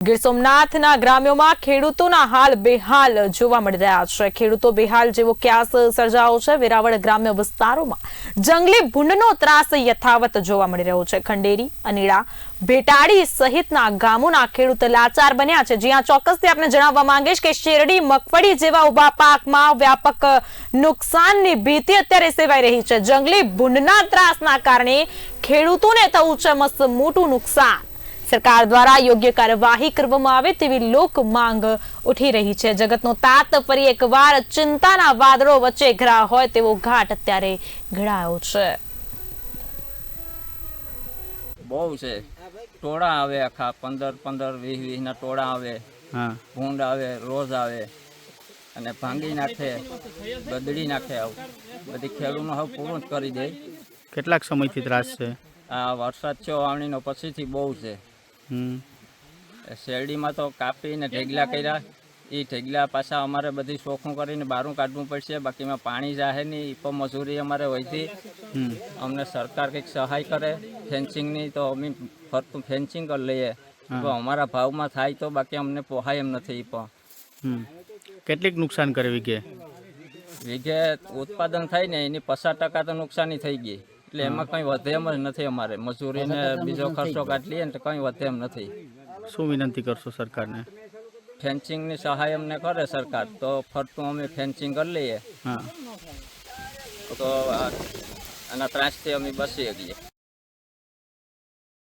ગીર સોમનાથના ગ્રામ્યોમાં ખેડૂતોના હાલ બેહાલ જોવા મળી રહ્યા છે। ખેડૂતો બેહાલ જેવો ક્યાસ સર્જાયો છે। વેરાવળ ગ્રામ્ય વિસ્તારોમાં જંગલી ભૂંડનો ત્રાસ યથાવત જોવા મળી રહ્યો છે। ખંડેરી, અનીડા, ભેટાડી સહિતના ગામોના ખેડૂત લાચાર બન્યા છે। જ્યાં ચોક્કસથી આપણે જણાવવા માંગીશ કે શેરડી, મગફળી જેવા ઉભા પાકમાં વ્યાપક નુકસાનની ભીતિ અત્યારે સેવાઈ રહી છે। જંગલી ભૂંડના ત્રાસના કારણે ખેડૂતોને થયું છે મસ્ત મોટું નુકસાન। सरकार द्वारा योग्य कार्यवाही करवामां आवे तेवी लोक मांग उठी रही है। जगतनो तात फरी एकवार चिंताना वादळो वच्चे घरा होय तेवो घाट अत्यारे घडायो छे। बहु छे टोळा आवे आखा 15-15 20-20 ना टोळा आवे। भूंड आवे, रोज आवे અને ભાંગી નાખે, ગદડી નાખે। આવું બધી ખેડૂતનો હવે પૂરું જ કરી દે। કેટલાક સમયથી ત્રાસ છે? આ વરસાદ થયો વાવણીનો પછીથી બહુ છે। શેરડીમાં તો કાપીને ઢેગલા કર્યા। એ ઢેગલા પાછા અમારે બધી ચોખ્ખું કરીને બહારું કાઢવું પડશે। બાકીમાં પાણી જાહે નહીં, પણ મજૂરી અમારે હોયથી અમને સરકાર કંઈક સહાય કરે ફેન્સિંગની, તો અમે ફરતું ફેન્સિંગ કરી લઈએ તો અમારા ભાવમાં થાય તો, બાકી અમને પોહાય એમ નથી। પણ કેટલીક નુકસાન કરે વીઘે? વીઘે ઉત્પાદન થાય ને એની 50% તો નુકસાની થઈ ગઈ। એટલે એમાં કંઈ વધે એમ જ નથી। અમારે મજૂરીને બીજો ખર્ચો કાઢી લઈએ ને તો કંઈ વધે એમ નથી। શું વિનંતી કરશો સરકારને? ફેન્સિંગની સહાય અમને કરે સરકાર તો ફરતું અમે ફેન્સિંગ કરી લઈએ, તો આના ત્રાસથી અમે બચી શકીએ।